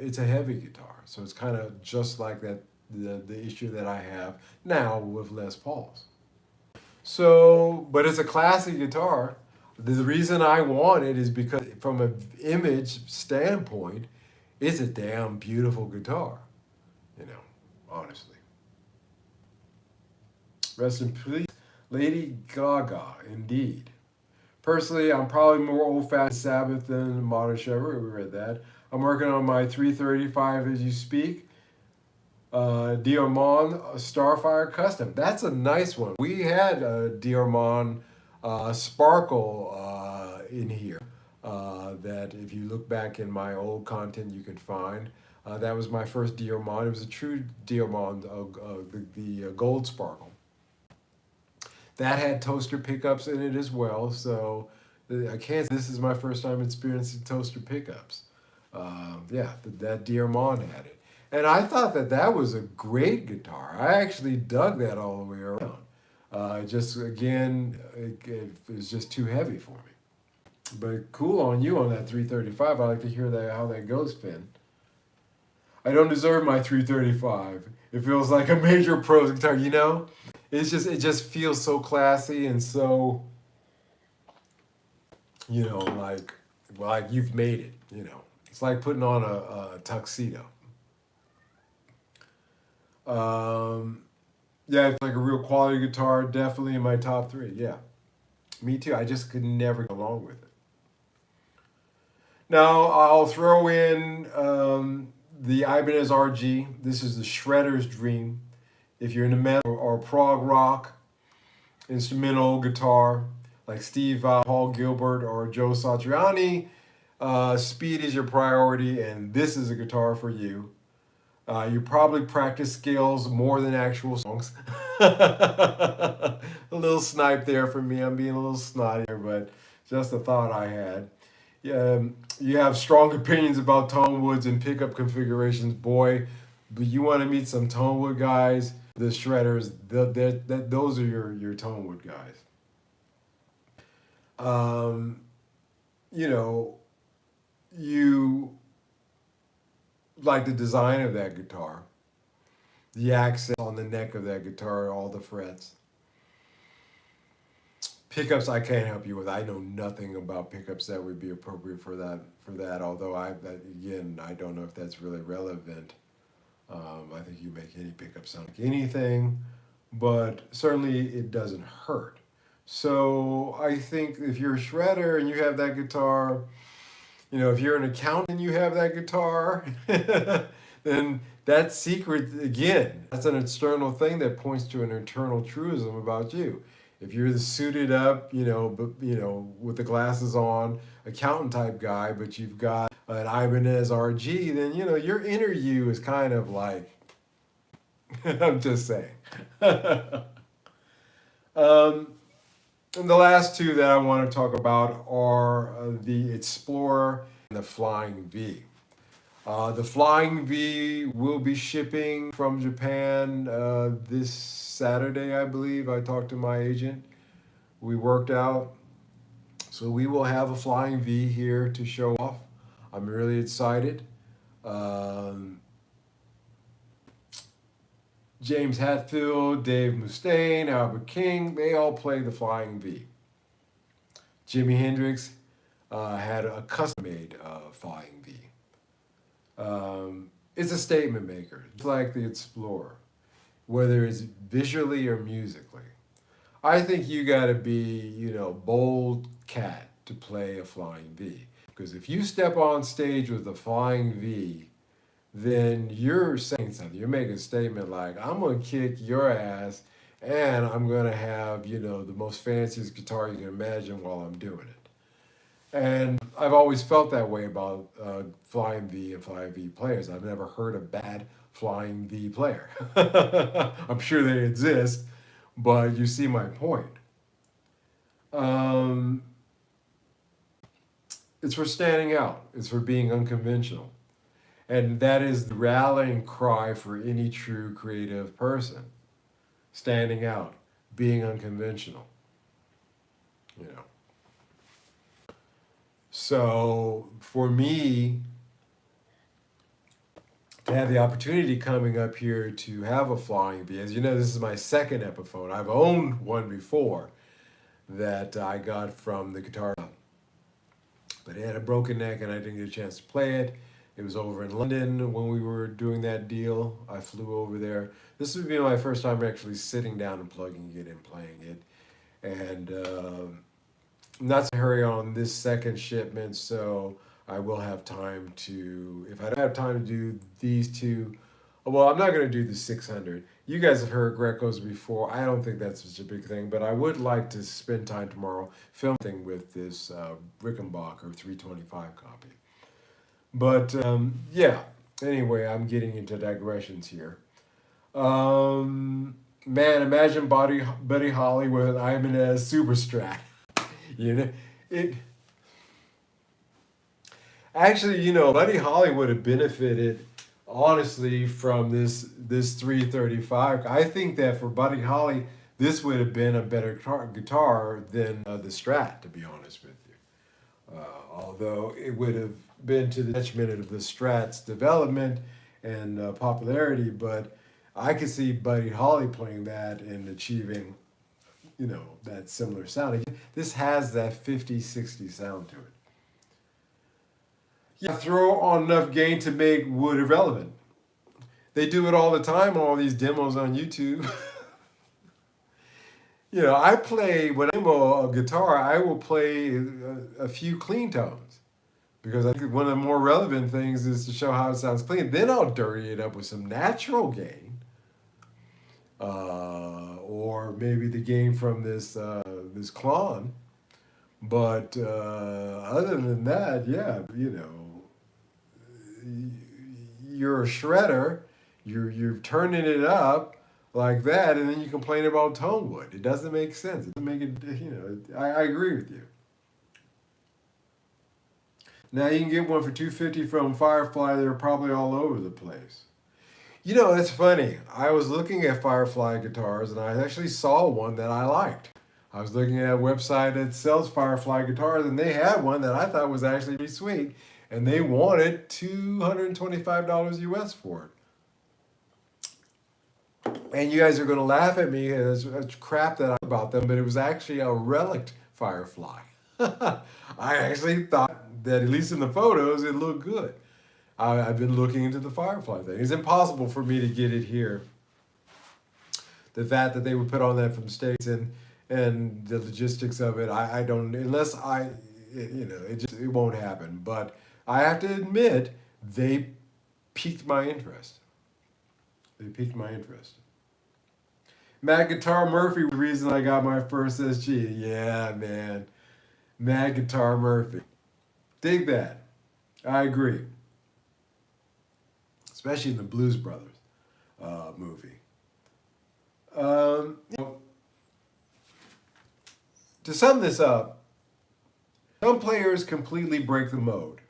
it's a heavy guitar, so it's kind of just like that the issue that I have now with Les Pauls. So, but it's a classic guitar. The reason I want it is because, from an image standpoint, it's a damn beautiful guitar. You know, honestly. Rest in peace, Lady Gaga, indeed. Personally, I'm probably more old-fashioned Sabbath than modern Chevrolet. We read that. I'm working on my 335 as you speak. Diamond Starfire Custom. That's a nice one. We had a Diamond Sparkle in here that, if you look back in my old content, you can find. That was my first Diamond. It was a true Diamond, the Gold Sparkle. That had toaster pickups in it as well, so I can't. This is my first time experiencing toaster pickups. Yeah, that Diamond had it, and I thought that that was a great guitar. I actually dug that all the way around. Just again, it was just too heavy for me. But cool on you on that 335. I like to hear that how that goes, Finn. I don't deserve my 335. It feels like a major pro guitar, you know? It just feels so classy and so, you know, like you've made it, you know. It's like putting on a tuxedo. Yeah, it's like a real quality guitar, definitely in my top three. Yeah, me too. I just could never go along with it. Now I'll throw in the Ibanez RG. This is the shredder's dream. If you're into metal or prog rock, instrumental guitar, like Steve Vai, Paul Gilbert, or Joe Satriani, speed is your priority, and this is a guitar for you. You probably practice scales more than actual songs. A little snipe there for me. I'm being a little snotty here, but just a thought I had. You have strong opinions about tone woods and pickup configurations, boy. But you want to meet some tone wood guys, the shredders. Those are your tone wood guys. You know, you like the design of that guitar, the accent on the neck of that guitar, all the frets. Pickups I can't help you with. I know nothing about pickups that would be appropriate for that. Although again, I don't know if that's really relevant. I think you make any pickup sound like anything, but certainly it doesn't hurt. So I think if you're a shredder and you have that guitar, you know, if you're an accountant and you have that guitar, then that secret, again, that's an external thing that points to an internal truism about you. If you're the suited up, with the glasses on, accountant type guy, but you've got an Ibanez RG, then, your inner you is kind of like, I'm just saying. And the last two that I want to talk about are the Explorer and the Flying V. The Flying V will be shipping from Japan this Saturday, I believe. I talked to my agent. We worked out. So we will have a Flying V here to show off. I'm really excited. James Hetfield, Dave Mustaine, Albert King, they all play the Flying V. Jimi Hendrix had a custom-made Flying V. It's a statement maker, just like the Explorer, whether it's visually or musically. I think you gotta be, bold cat to play a Flying V. Because if you step on stage with a Flying V, then you're saying something. You're making a statement like, I'm going to kick your ass and I'm going to have, the most fanciest guitar you can imagine while I'm doing it. And I've always felt that way about Flying V and Flying V players. I've never heard a bad Flying V player. I'm sure they exist, but you see my point. It's for standing out. It's for being unconventional. And that is the rallying cry for any true creative person. Standing out. being unconventional, you know. So for me to have the opportunity coming up here to have a flying V, as you know, this is my second Epiphone. I've owned one before that I got from the guitar, but it had a broken neck and I didn't get a chance to play it. It was over in London when we were doing that deal. I flew over there. This would be my first time actually sitting down and plugging it and playing it. And not to hurry on this second shipment, so I will have time to, if I don't have time to do these two, well, I'm not going to do the 600. You guys have heard Greco's before. I don't think that's such a big thing, but I would like to spend time tomorrow filming with this Rickenbacker 325 copy. But yeah, anyway, I'm getting into digressions here. Man, imagine Buddy Holly with an Ibanez Super Strat. You know, it actually, you know, Buddy Holly would have benefited honestly from this 335. I think that for Buddy Holly, this would have been a better guitar than the Strat, to be honest with you. Although it would have been to the detriment of the Strat's development and popularity, but I could see Buddy Holly playing that and achieving, you know, that similar sound. This has that 50-60 sound to it. Yeah, throw on enough gain to make wood irrelevant. They do it all the time on all these demos on YouTube. You know, I play, when I demo a guitar, I will play a few clean tones. Because I think one of the more relevant things is to show how it sounds clean. Then I'll dirty it up with some natural gain. Or maybe the gain from this clone. But other than that, yeah, you know, you're a shredder, you're turning it up like that, and then you complain about tone wood. It doesn't make sense. It doesn't make it, you know, I agree with you. Now you can get one for $250 from Firefly. They're probably all over the place. You know, it's funny. I was looking at Firefly guitars, and I actually saw one that I liked. I was looking at a website that sells Firefly guitars, and they had one that I thought was actually pretty sweet, and they wanted $225 US for it. And you guys are going to laugh at me as crap that I about them, but it was actually a relic Firefly. I actually thought that, at least in the photos, it looked good. I've been looking into the Firefly thing. It's impossible for me to get it here. The fact that they would put on that from the States and the logistics of it, I don't, unless you know, it won't happen. But I have to admit, they piqued my interest. They piqued my interest. Mad Guitar Murphy was the reason I got my first SG. Yeah, man. Mad Guitar Murphy. Dig that. I agree. Especially in the Blues Brothers movie. You know, to sum this up, some players completely break the mode.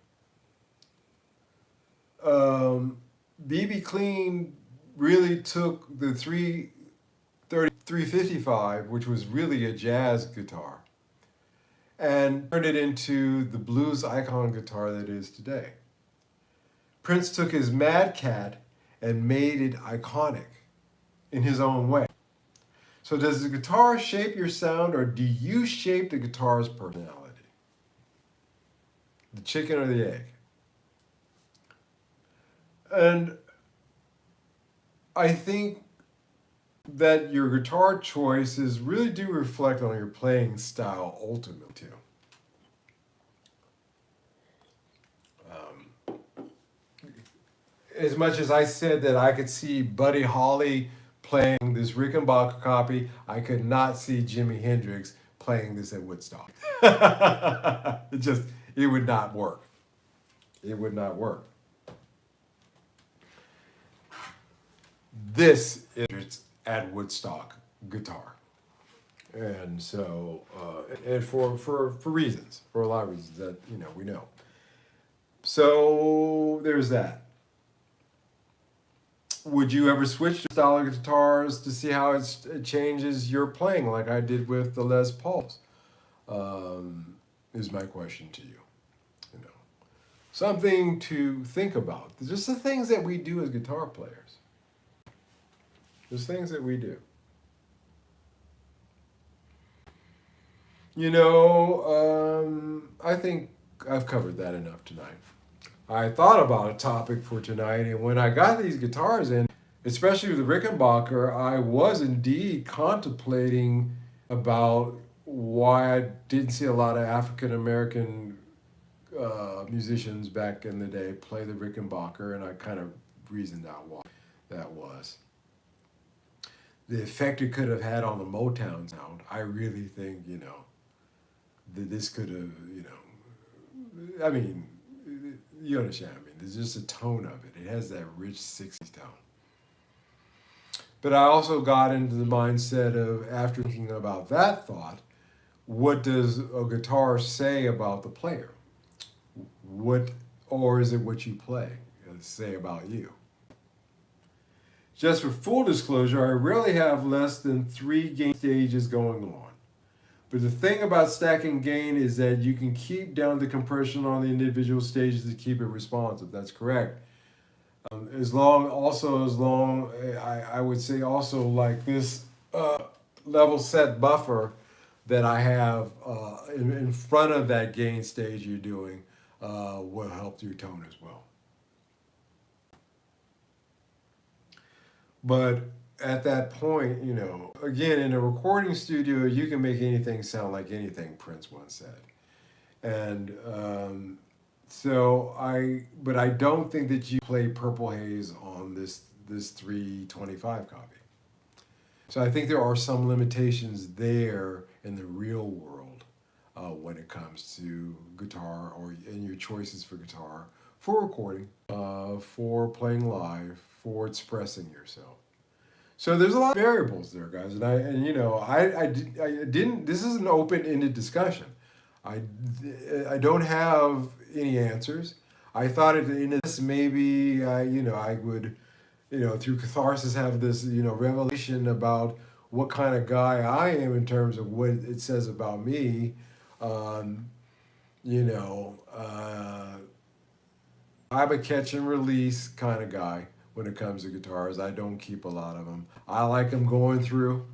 BB Clean really took the 355, which was really a jazz guitar, and turned it into the blues icon guitar that it is today. Prince took his Mad Cat and made it iconic in his own way. So does the guitar shape your sound, or do you shape the guitar's personality? The chicken or the egg? And I think that your guitar choices really do reflect on your playing style ultimately too. As much as I said that I could see Buddy Holly playing this Rickenbacker copy, I could not see Jimi Hendrix playing this at Woodstock. It would not work. It would not work. This is at Woodstock guitar. And so, and for reasons, for a lot of reasons that, you know, we know. So there's that. Would you ever switch to style of guitars to see how it changes your playing, like I did with the Les Pauls? Is my question to you. You know, something to think about. Just the things that we do as guitar players. Just things that we do. I think I've covered that enough tonight. I thought about a topic for tonight, and when I got these guitars in, especially with the Rickenbacker, I was indeed contemplating about why I didn't see a lot of African American musicians back in the day play the Rickenbacker, and I kind of reasoned out why that was. The effect it could have had on the Motown sound, I really think, that this could have, I mean, you understand, there's just a tone of it. It has that rich 60s tone. But I also got into the mindset of, after thinking about that thought, what does a guitar say about the player? Or is it what you play say about you? Just for full disclosure, I rarely have less than 3 gain stages going on. But the thing about stacking gain is that you can keep down the compression on the individual stages to keep it responsive. That's correct. I would say also like this level set buffer that I have in front of that gain stage you're doing will help your tone as well. But at that point, again, in a recording studio, you can make anything sound like anything, Prince once said. And but I don't think that you play Purple Haze on this 325 copy. So I think there are some limitations there in the real world when it comes to guitar or in your choices for guitar, for recording, for playing live, for expressing yourself. So there's a lot of variables there, guys, and I didn't. This is an open-ended discussion. I don't have any answers. I thought at the end of this, maybe I would, through catharsis, have this revelation about what kind of guy I am in terms of what it says about me. I'm a catch and release kind of guy when it comes to guitars. I don't keep a lot of them. I like them going through.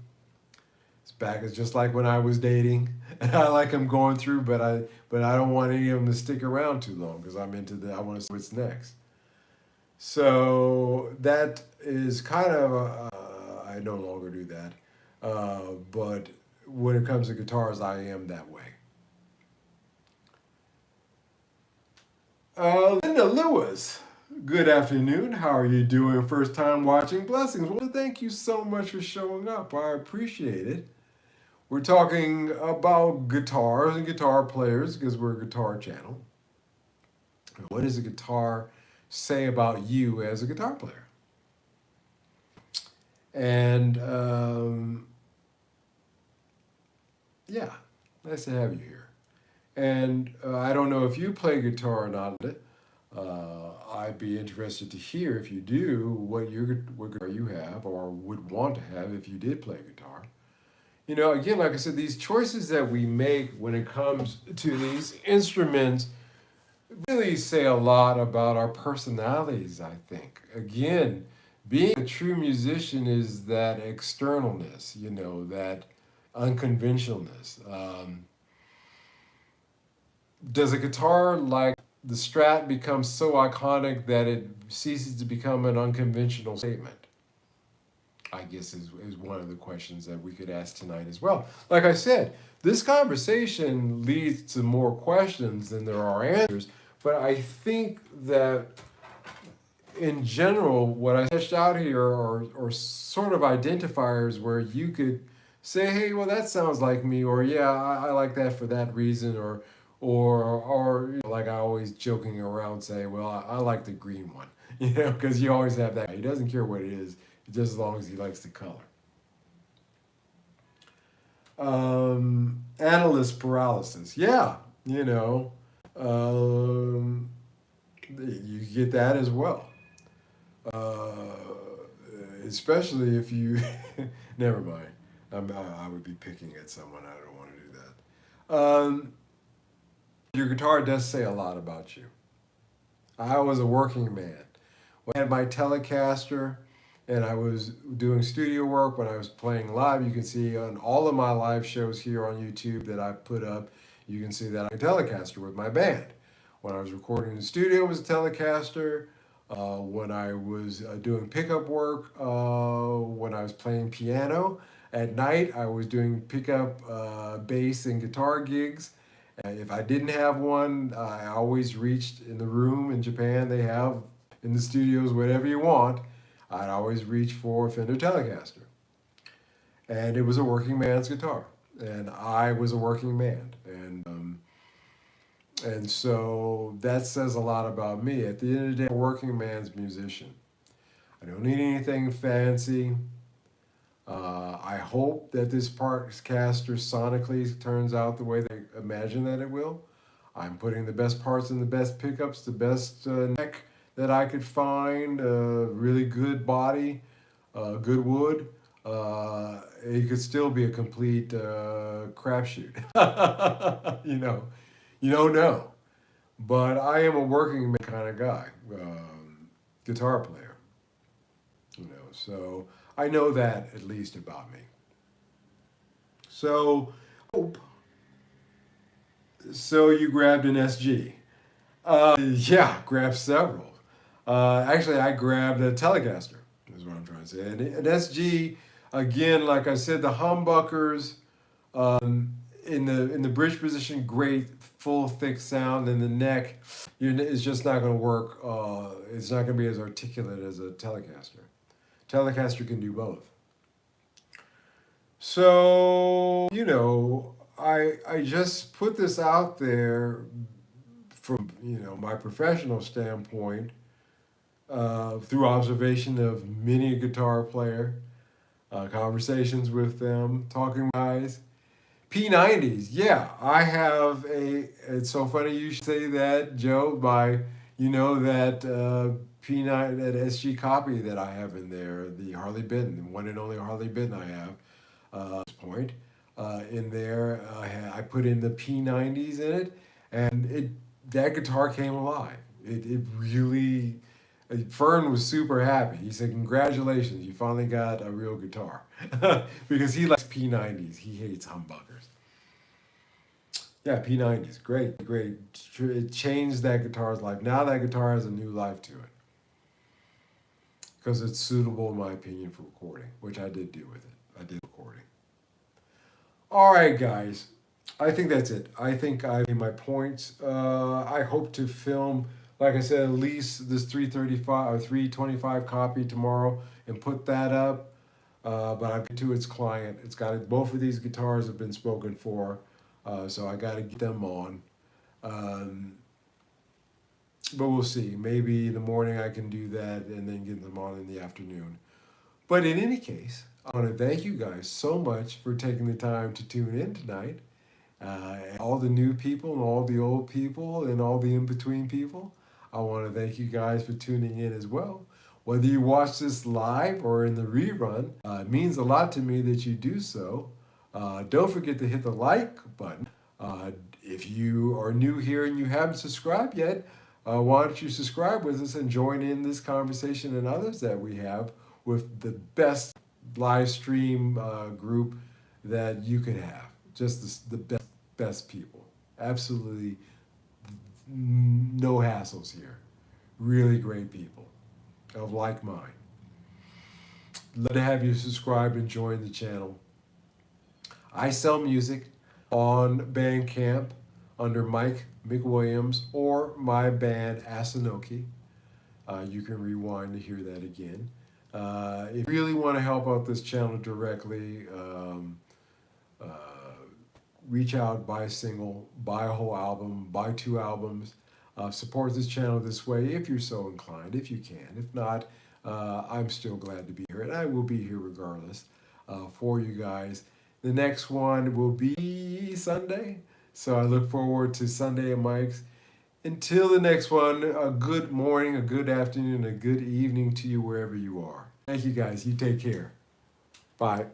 It's just like when I was dating. I like them going through, but I don't want any of them to stick around too long because I want to see what's next. So that is kind of, I no longer do that. But when it comes to guitars, I am that way. Linda Lewis, good afternoon. How are you doing? First time watching. Blessings. Well, thank you so much for showing up. I appreciate it. We're talking about guitars and guitar players because we're a guitar channel. What does a guitar say about you as a guitar player? And yeah, nice to have you here. And I don't know if you play guitar or not. I'd be interested to hear, if you do, what guitar you have or would want to have if you did play guitar. Again, like I said, these choices that we make when it comes to these instruments really say a lot about our personalities, I think. Again, being a true musician is that externalness, that unconventionalness. Does a guitar like the Strat become so iconic that it ceases to become an unconventional statement? I guess is one of the questions that we could ask tonight as well. Like I said, this conversation leads to more questions than there are answers, but I think that in general, what I sketched out here are sort of identifiers where you could say, hey, well, that sounds like me, or yeah, I like that for that reason, or like I always joking around say, well, I like the green one, because you always have that. He doesn't care what it is, just as long as he likes the color. Analyst paralysis. Yeah, you get that as well. especially if you, never mind. I would be picking at someone. I don't want to do that. Your guitar does say a lot about you. I was a working man. When I had my Telecaster and I was doing studio work, when I was playing live, you can see on all of my live shows here on YouTube that I put up, you can see that I'm a Telecaster with my band. When I was recording in the studio, it was a Telecaster. When I was doing pickup work, when I was playing piano at night, I was doing pickup bass and guitar gigs. If I didn't have one, I always reached in the room in Japan. They have in the studios whatever you want. I'd always reach for a Fender Telecaster, and it was a working man's guitar, and I was a working man, and so that says a lot about me. At the end of the day, I'm a working man's musician. I don't need anything fancy. I hope that this Telecaster sonically turns out the way they imagine that it will. I'm putting the best parts in the best pickups, the best neck that I could find, really good body, good wood. It could still be a complete crapshoot. You don't know. But I am a working man kind of guy, guitar player. So I know that at least about me. So, so you grabbed an SG. Yeah, grabbed several. Actually, I grabbed a Telecaster, is what I'm trying to say. And an SG, again, like I said, the humbuckers in the bridge position, great full thick sound. In the neck, it's just not going to work. It's not going to be as articulate as a Telecaster. Telecaster can do both. So, I just put this out there from, my professional standpoint, through observation of many a guitar player, conversations with them, talking guys. P90s, yeah, I have it's so funny you should say that, Joe, that P9, that SG copy that I have in there, the Harley Benton, the one and only Harley Benton I have, at this point, in there, I put in the P90s in it, and that guitar came alive. It really, Fern was super happy. He said, "Congratulations, you finally got a real guitar," because he likes P90s. He hates humbuckers. Yeah, P90s, great, great. It changed that guitar's life. Now that guitar has a new life to it because it's suitable, in my opinion, for recording, which I did do with it. I did recording. All right, guys. I think that's it. I think I made my points. I hope to film, like I said, at least this 335 or 325 copy tomorrow and put that up. But I've been to its client. It's got both of these guitars have been spoken for, so I got to get them on. But we'll see. Maybe in the morning I can do that and then get them on in the afternoon. But in any case, I want to thank you guys so much for taking the time to tune in tonight. And all the new people and all the old people and all the in-between people, I want to thank you guys for tuning in as well. Whether you watch this live or in the rerun, it means a lot to me that you do so. Don't forget to hit the like button. If you are new here and you haven't subscribed yet, why don't you subscribe with us and join in this conversation and others that we have with the best live stream group that you could have. Just the best people. Absolutely no hassles here. Really great people of like mind. Love to have you subscribe and join the channel. I sell music on Bandcamp under Mike McWilliams or my band Asanoki. You can rewind to hear that again. If you really want to help out this channel directly, reach out, buy a single, buy a whole album, buy 2 albums. Support this channel this way if you're so inclined, if you can. If not, I'm still glad to be here, and I will be here regardless for you guys. The next one will be Sunday, so I look forward to Sunday at Mike's. Until the next one, a good morning, a good afternoon, a good evening to you wherever you are. Thank you guys. You take care. Bye.